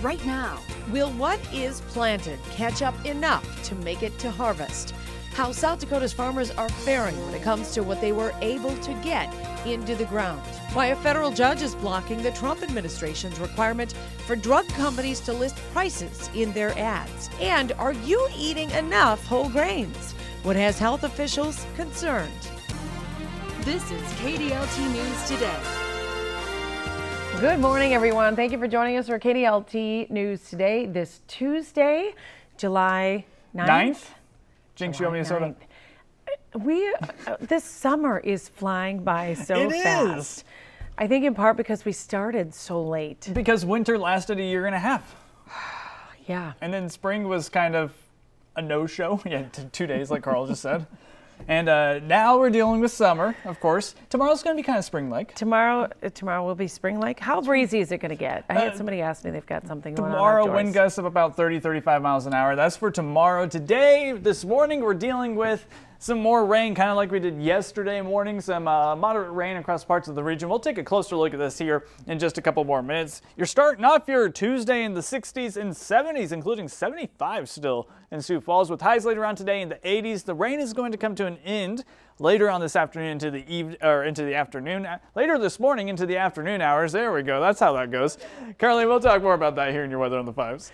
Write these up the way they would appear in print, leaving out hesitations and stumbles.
right now. Will what is planted catch up enough to make it to harvest? How South Dakota's farmers are faring when it comes to what they were able to get into the ground. Why a federal judge is blocking the Trump administration's requirement for drug companies to list prices in their ads. And are you eating enough whole grains? What has health officials concerned? This is KDLT News Today. Good morning, everyone. Thank you for joining us for KDLT News Today this Tuesday, July 9th. Jinx, you owe me a soda. This summer is flying by so fast. It is. I think in part because we started so late. Because winter lasted a year and a half. Yeah. And then spring was kind of a no-show. Yeah, 2 days, like Karl just said. And now we're dealing with summer, of course. Tomorrow's going to be kind of spring-like. Tomorrow will be spring-like. How breezy is it going to get? I had somebody ask me they've got something going on Tomorrow, outdoors. wind gusts of about 30, 35 miles an hour. That's for tomorrow. Today, this morning, we're dealing with some more rain, kind of like we did yesterday morning, some moderate rain across parts of the region. We'll take a closer look at this here in just a couple more minutes. You're starting off your Tuesday in the 60s and 70s, including 75 still in Sioux Falls, with highs later on today in the 80s. The rain is going to come to an end later on this afternoon into the afternoon. Later this morning into the afternoon hours. There we go. That's how that goes. Karl, we'll talk more about that here in your Weather on the Fives.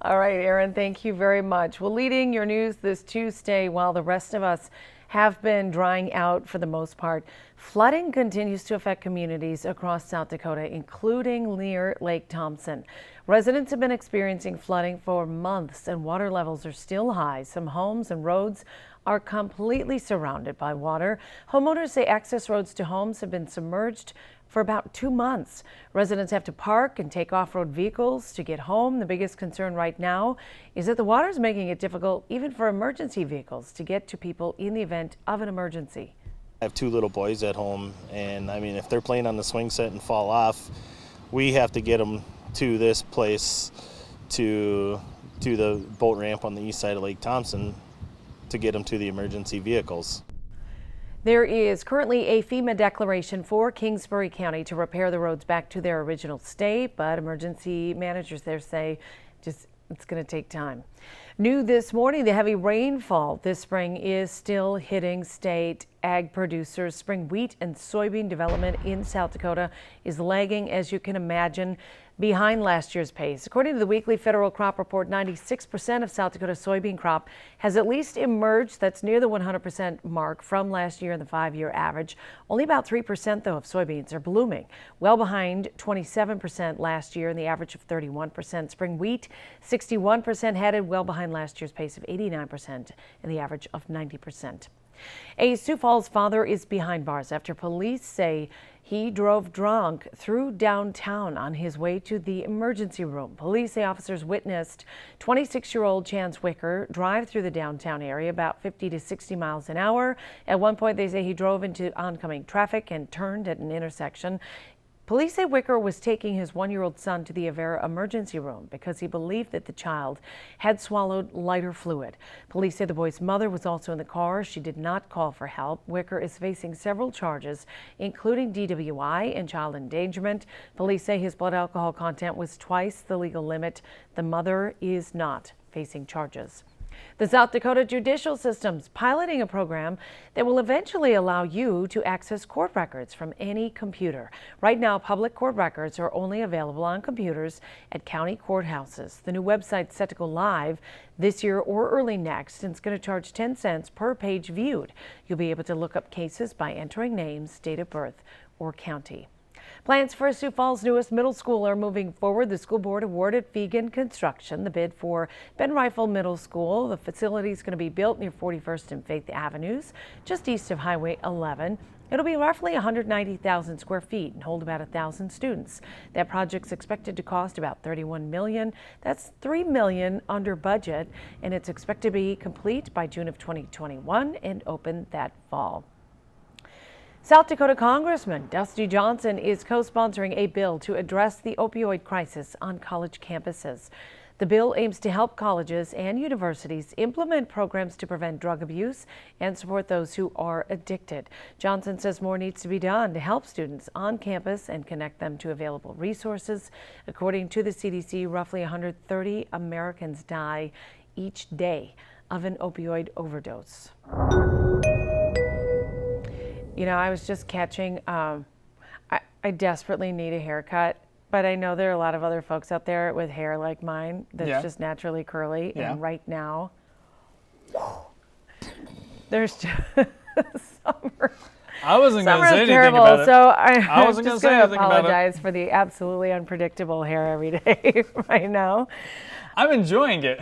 All right, Aaron, thank you very much. Well, leading your news this Tuesday, while the rest of us have been drying out for the most part, flooding continues to affect communities across South Dakota, including near Lake Thompson. Residents have been experiencing flooding for months, and water levels are still high. Some homes and roads are completely surrounded by water. Homeowners say access roads to homes have been submerged for about 2 months. Residents have to park and take off-road vehicles to get home. The biggest concern right now is that the water is making it difficult even for emergency vehicles to get to people in the event of an emergency. I have 2 little boys at home, and I mean, if they're playing on the swing set and fall off, we have to get them to this place, to the boat ramp on the east side of Lake Thompson, to get them to the emergency vehicles. There is currently a FEMA declaration for Kingsbury County to repair the roads back to their original state, but emergency managers there say it's going to take time. New this morning, the heavy rainfall this spring is still hitting state ag producers. Spring wheat and soybean development in South Dakota is lagging, as you can imagine, behind last year's pace. According to the weekly federal crop report, 96% of South Dakota's soybean crop has at least emerged. That's near the 100% mark from last year in the 5-year average. Only about 3% though of soybeans are blooming, well behind 27% last year and the average of 31%. Spring wheat, 61% headed, well behind last year's pace of 89% and the average of 90%. A Sioux Falls father is behind bars after police say he drove drunk through downtown on his way to the emergency room. Police say officers witnessed 26-year-old Chance Wicker drive through the downtown area about 50 to 60 miles an hour. At one point, they say he drove into oncoming traffic and turned at an intersection. Police say Wicker was taking his 1-year-old son to the Avera emergency room because he believed that the child had swallowed lighter fluid. Police say the boy's mother was also in the car. She did not call for help. Wicker is facing several charges, including DWI and child endangerment. Police say his blood alcohol content was twice the legal limit. The mother is not facing charges. The South Dakota judicial system's piloting a program that will eventually allow you to access court records from any computer. Right now, public court records are only available on computers at county courthouses. The new website's set to go live this year or early next, and it's going to charge 10 cents per page viewed. You'll be able to look up cases by entering names, date of birth, or county. Plans for Sioux Falls' newest middle school are moving forward. The school board awarded Fegan Construction the bid for Ben Rifle Middle School. The facility is going to be built near 41st and Faith Avenues, just east of Highway 11. It'll be roughly 190,000 square feet and hold about 1,000 students. That project's expected to cost about $31 million. That's $3 million under budget, and it's expected to be complete by June of 2021 and open that fall. South Dakota Congressman Dusty Johnson is co-sponsoring a bill to address the opioid crisis on college campuses. The bill aims to help colleges and universities implement programs to prevent drug abuse and support those who are addicted. Johnson says more needs to be done to help students on campus and connect them to available resources. According to the CDC, roughly 130 Americans die each day of an opioid overdose. You know, I was just catching, I desperately need a haircut, but I know there are a lot of other folks out there with hair like mine that's just naturally curly. And right now, there's just summer. I wasn't going to say anything terrible, about it. So I wasn't just going to say going to anything about it. apologize for the absolutely unpredictable hair every day right now. I'm enjoying it.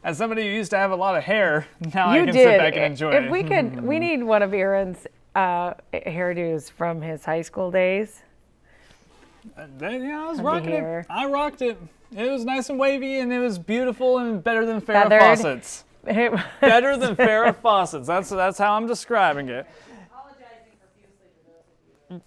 As somebody who used to have a lot of hair, now I You can did. sit back and enjoy it. If we could, we need one of Aaron's hairdos from his high school days. I was rocking it. I rocked it. It was nice and wavy, and it was beautiful and better than Farrah Feathered. Fawcett's. Better than Farrah Fawcett's. That's how I'm describing it.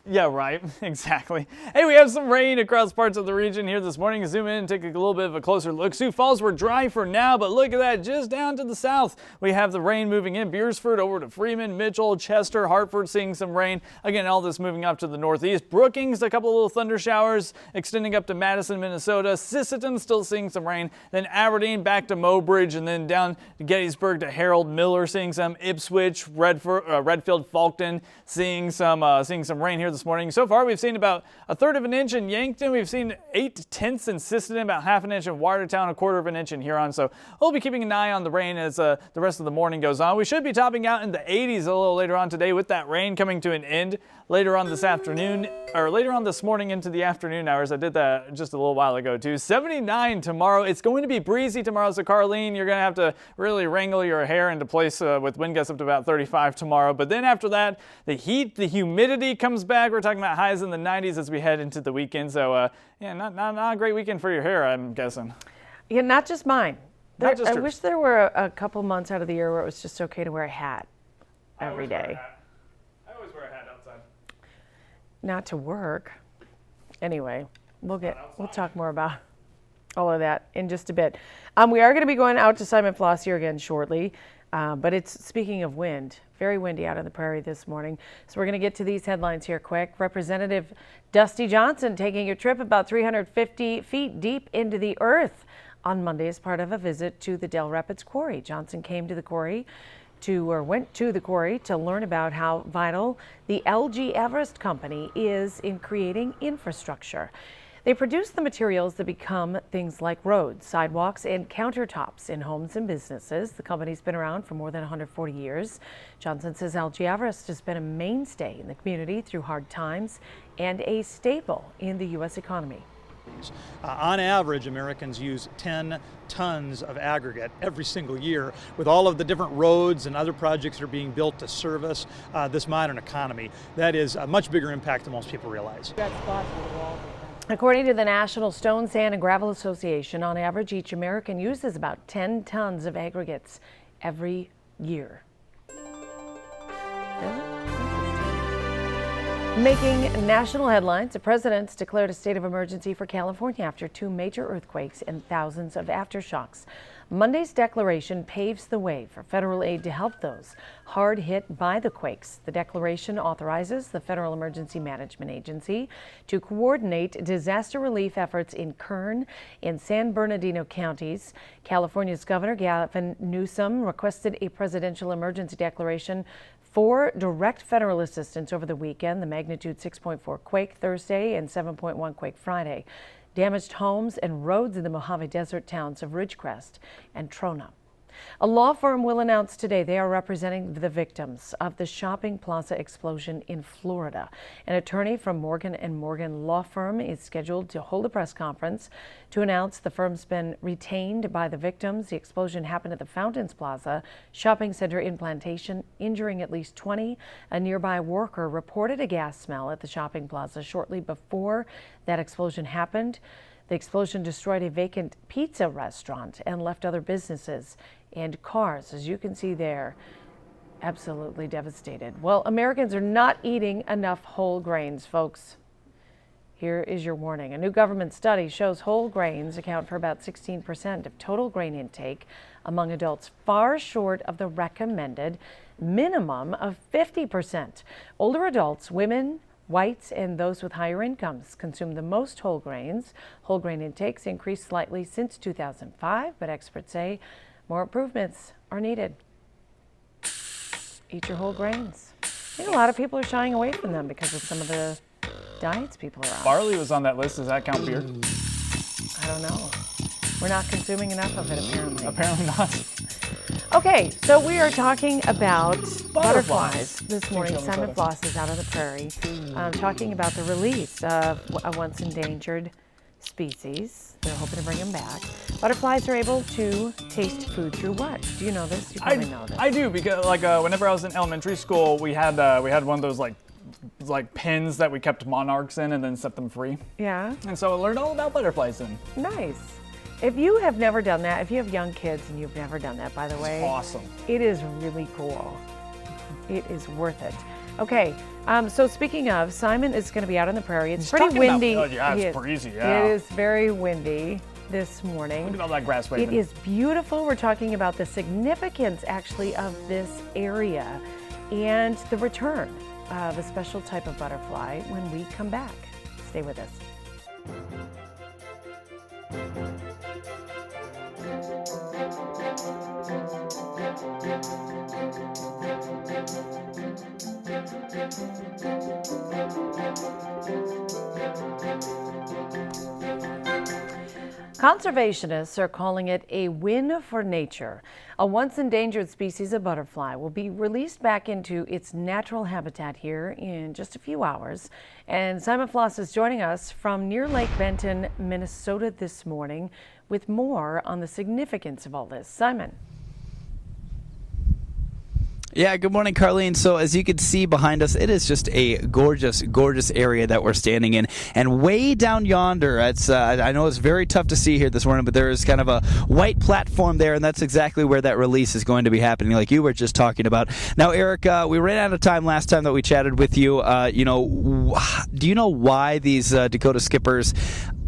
Yeah, right. Exactly. Hey, we have some rain across parts of the region here this morning. Zoom in and take a little bit of a closer look. Sioux Falls, we're dry for now, but look at that. Just down to the south, we have the rain moving in. Beersford over to Freeman, Mitchell, Chester, Hartford seeing some rain. Again, all this moving up to the northeast. Brookings, a couple of little thunder showers extending up to Madison, Minnesota. Sisseton still seeing some rain. Then Aberdeen back to Mobridge, and then down to Gettysburg to Harold Miller seeing some. Ipswich, Redfield, Falkton seeing some rain here this morning. So far, we've seen about 1/3 of an inch in Yankton. We've seen 8/10 in Sisseton, about 1/2 inch in Watertown, 1/4 of an inch in Huron. So we'll be keeping an eye on the rain as the rest of the morning goes on. We should be topping out in the 80s a little later on today with that rain coming to an end later on this afternoon, or later on this morning into the afternoon hours. I did that just a little while ago too. 79 tomorrow. It's going to be breezy tomorrow, so Carlene, you're going to have to really wrangle your hair into place with wind gusts up to about 35 tomorrow. But then after that, the heat, the humidity comes back. We're talking about highs in the 90s as we head into the weekend. So yeah, not a great weekend for your hair, I'm guessing. Yeah, not just mine. Not just I yours. wish there were a couple months out of the year where it was just okay to wear a hat every day. I always wear a hat outside. Not to work. Anyway, we'll talk more about all of that in just a bit. We are going to be going out to Simon Floss here again shortly, but it's, speaking of wind, very windy out on the prairie this morning. So we're going to get to these headlines here quick. Representative Dusty Johnson taking a trip about 350 feet deep into the earth on Monday as part of a visit to the Del Rapids Quarry. Johnson went to the quarry to learn about how vital the LG Everest company is in creating infrastructure. They produce the materials that become things like roads, sidewalks, and countertops in homes and businesses. The company's been around for more than 140 years. Johnson says LG Everest has been a mainstay in the community through hard times and a staple in the U.S. economy. On average, Americans use 10 tons of aggregate every single year. With all of the different roads and other projects that are being built to service this modern economy, that is a much bigger impact than most people realize. According to the National Stone, Sand, and Gravel Association, on average, each American uses about 10 tons of aggregates every year. Making national headlines, the president's declared a state of emergency for California after 2 major earthquakes and thousands of aftershocks. Monday's declaration paves the way for federal aid to help those hard hit by the quakes. The declaration authorizes the Federal Emergency Management Agency to coordinate disaster relief efforts in Kern and San Bernardino counties. California's Governor Gavin Newsom requested a presidential emergency declaration for direct federal assistance over the weekend. The magnitude 6.4 quake Thursday and 7.1 quake Friday damaged homes and roads in the Mojave Desert towns of Ridgecrest and Trona. A law firm will announce today they are representing the victims of the shopping plaza explosion in Florida. An attorney from Morgan & Morgan law firm is scheduled to hold a press conference to announce the firm's been retained by the victims. The explosion happened at the Fountains Plaza shopping center in Plantation, injuring at least 20. A nearby worker reported a gas smell at the shopping plaza shortly before that explosion happened. The explosion destroyed a vacant pizza restaurant and left other businesses and cars, as you can see there, absolutely devastated. Well, Americans are not eating enough whole grains, folks. Here is your warning. A new government study shows whole grains account for about 16% of total grain intake among adults, far short of the recommended minimum of 50%. Older adults, women, whites, and those with higher incomes consume the most whole grains. Whole grain intakes increased slightly since 2005, but experts say more improvements are needed. Eat your whole grains. I think a lot of people are shying away from them because of some of the diets people are on. Barley was on that list. Does that count beer? I don't know. We're not consuming enough of it, apparently. Apparently not. Okay, so we are talking about butterflies this morning. Simon Floss is out on the prairie talking about the release of a once endangered species. They're hoping to bring them back. Butterflies are able to taste food through what? Do you know this? You probably know this. I do, because whenever I was in elementary school, we had one of those like pens that we kept monarchs in and then set them free. Yeah. And so I learned all about butterflies then. Nice. If you have never done that, if you have young kids and you've never done that, by the way, Awesome. It is really cool. It is worth it. Okay, so speaking of, Simon is going to be out on the prairie. It's pretty windy. It's breezy, yeah. It is very windy this morning. Look at all that grass waving. It is beautiful. We're talking about the significance, actually, of this area and the return of a special type of butterfly when we come back. Stay with us. Conservationists are calling it a win for nature. A once endangered species of butterfly will be released back into its natural habitat here in just a few hours. And Simon Floss is joining us from near Lake Benton, Minnesota this morning with more on the significance of all this. Simon. Yeah, good morning, Carlene. So as you can see behind us, it is just a gorgeous, gorgeous area that we're standing in. And way down yonder, it's I know it's very tough to see here this morning, but there is kind of a white platform there, and that's exactly where that release is going to be happening, like you were just talking about. Now, Eric, we ran out of time last time that we chatted with you. Do you know why these Dakota skippers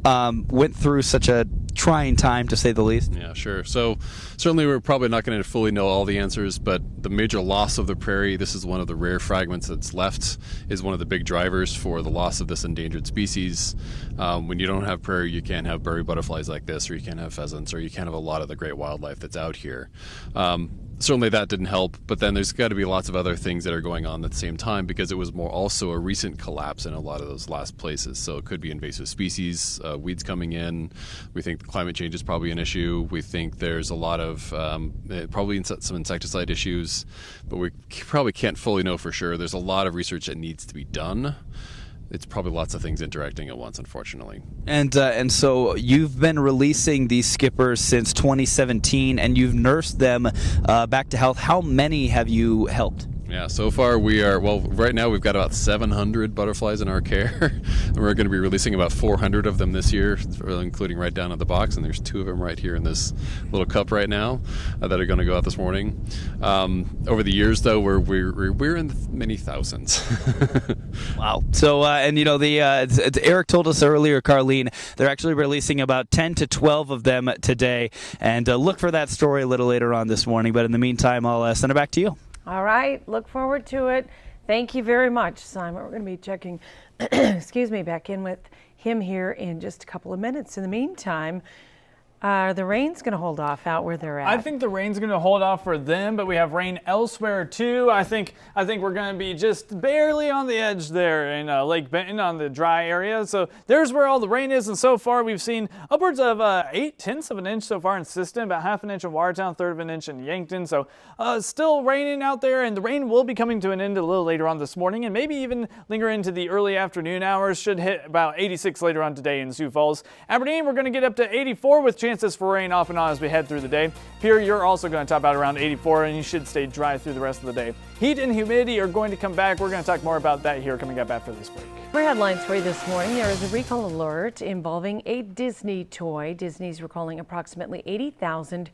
went through such a trying time, to say the least? Yeah, sure. So certainly we're probably not going to fully know all the answers, but the major loss of the prairie, this is one of the rare fragments that's left, is one of the big drivers for the loss of this endangered species. When you don't have prairie, you can't have prairie butterflies like this, or you can't have pheasants, or you can't have a lot of the great wildlife that's out here. Certainly that didn't help, but then there's got to be lots of other things that are going on at the same time, because it was more also a recent collapse in a lot of those last places. So it could be invasive species, weeds coming in. We think climate change is probably an issue. We think there's a lot of probably some insecticide issues, but we probably can't fully know for sure. There's a lot of research that needs to be done. It's probably lots of things interacting at once, unfortunately. And so you've been releasing these skippers since 2017, and you've nursed them back to health. How many have you helped? Yeah, so far right now we've got about 700 butterflies in our care. And we're going to be releasing about 400 of them this year, including right down at the box. And there's 2 of them right here in this little cup right now that are going to go out this morning. Over the years, though, we're in the many thousands. Wow. So, Eric told us earlier, Carlene, they're actually releasing about 10 to 12 of them today. And look for that story a little later on this morning. But in the meantime, I'll send it back to you. All right, look forward to it. Thank you very much, Simon. We're going to be checking, back in with him here in just a couple of minutes. In the meantime, the rain's going to hold off out where they're at. I think the rain's going to hold off for them, but we have rain elsewhere too. I think we're going to be just barely on the edge there in Lake Benton on the dry area. So there's where all the rain is, and so far we've seen upwards of 0.8 of an inch so far in Siston, about half an inch in Watertown, 1/3 of an inch in Yankton. So still raining out there, and the rain will be coming to an end a little later on this morning, and maybe even linger into the early afternoon hours. Should hit about 86 later on today in Sioux Falls. Aberdeen, we're going to get up to 84 with chances for rain off and on as we head through the day. Here, you're also going to top out around 84, and you should stay dry through the rest of the day. Heat and humidity are going to come back. We're going to talk more about that here coming up after this break. For headlines for you this morning, there is a recall alert involving a Disney toy. Disney's recalling approximately 80,000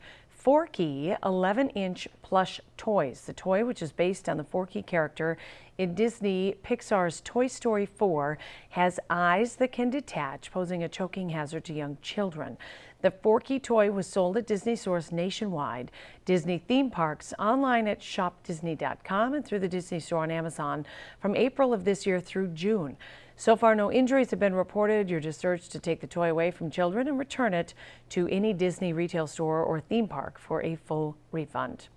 Forky 11-inch plush toys. The toy, which is based on the Forky character in Disney Pixar's Toy Story 4, has eyes that can detach, posing a choking hazard to young children. The Forky toy was sold at Disney stores nationwide, Disney theme parks, online at shopdisney.com, and through the Disney store on Amazon from April of this year through June. So far, no injuries have been reported. You're just urged to take the toy away from children and return it to any Disney retail store or theme park for a full refund.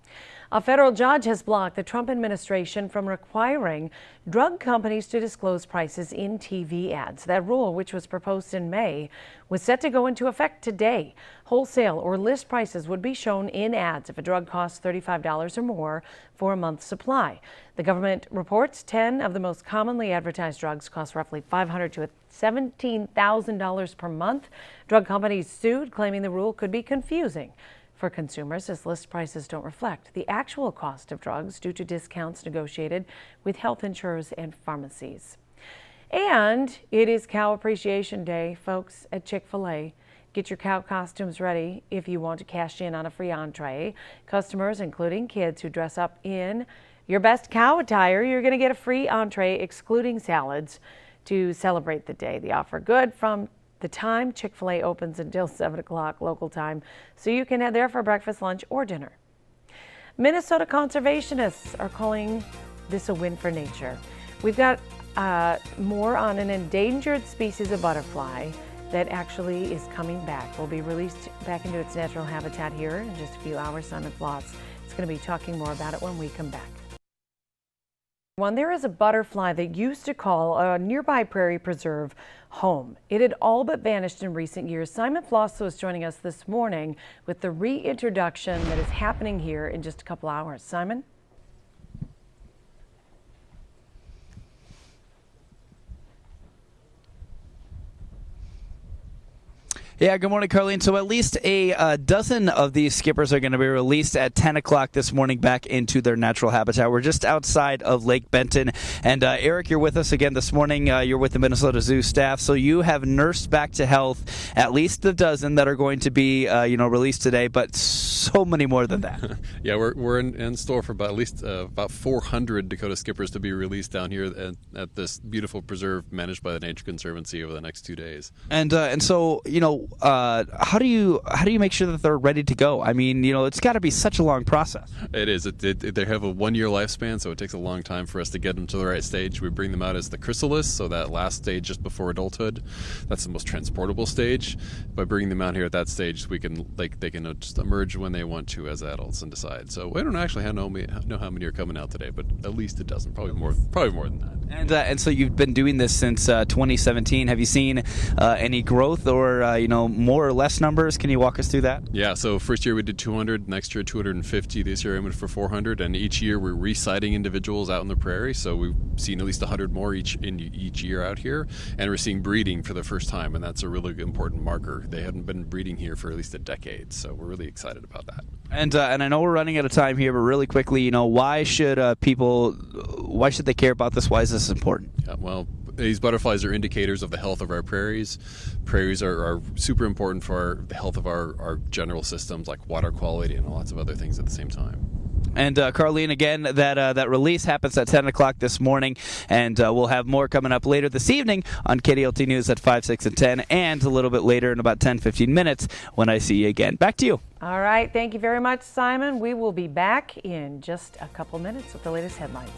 A federal judge has blocked the Trump administration from requiring drug companies to disclose prices in TV ads. That rule, which was proposed in May, was set to go into effect today. Wholesale or list prices would be shown in ads if a drug costs $35 or more for a month's supply. The government reports 10 of the most commonly advertised drugs cost roughly $500 to $17,000 per month. Drug companies sued, claiming the rule could be confusing for consumers as list prices don't reflect the actual cost of drugs due to discounts negotiated with health insurers and pharmacies. And it is Cow Appreciation Day, folks, at Chick-fil-A. Get your cow costumes ready if you want to cash in on a free entree. Customers, including kids who dress up in your best cow attire, you're going to get a free entree, excluding salads, to celebrate the day. The offer good from the time Chick-fil-A opens until 7 o'clock local time, so you can head there for breakfast, lunch, or dinner. Minnesota conservationists are calling this a win for nature. We've got more on an endangered species of butterfly that actually is coming back. Will be released back into its natural habitat here in just a few hours. Simon Floss is going to be talking more about it when we come back. There is a butterfly that used to call a nearby prairie preserve home. It had all but vanished in recent years. Simon Floss is joining us this morning with the reintroduction that is happening here in just a couple hours. Simon? Yeah, good morning, Carlene. So at least a dozen of these skippers are going to be released at 10 o'clock this morning back into their natural habitat. We're just outside of Lake Benton. And Eric, you're with us again this morning. You're with the Minnesota Zoo staff. So you have nursed back to health at least a dozen that are going to be released today, but so many more than that. Yeah, we're in store for at least about 400 Dakota skippers to be released down here at this beautiful preserve managed by the Nature Conservancy over the next 2 days. And so, how do you make sure that they're ready to go? I mean, it's got to be such a long process. It is. They have a 1 year lifespan, so it takes a long time for us to get them to the right stage. We bring them out as the chrysalis, so that last stage just before adulthood. That's the most transportable stage. By bringing them out here at that stage, they can just emerge when they want to as adults and decide. So we don't actually know how many are coming out today, but at least a dozen, probably more than that. And so you've been doing this since 2017. Have you seen any growth or more or less numbers? Can you walk us through that? Yeah, so first year we did 200, next year 250, this year I went for 400, and each year we're resighting individuals out in the prairie, so we've seen at least 100 more each year out here, and we're seeing breeding for the first time, and that's a really important marker. They hadn't been breeding here for at least a decade, so we're really excited about that. And I know we're running out of time here, but really quickly, why should they care about this? Why is this important? Yeah, well, these butterflies are indicators of the health of our prairies. Prairies are super important for the health of our general systems like water quality and lots of other things at the same time. And Carlene, again, that release happens at 10 o'clock this morning, and we'll have more coming up later this evening on KDLT News at 5, 6, and 10, and a little bit later in about 10, 15 minutes when I see you again. Back to you. All right. Thank you very much, Simon. We will be back in just a couple minutes with the latest headlines.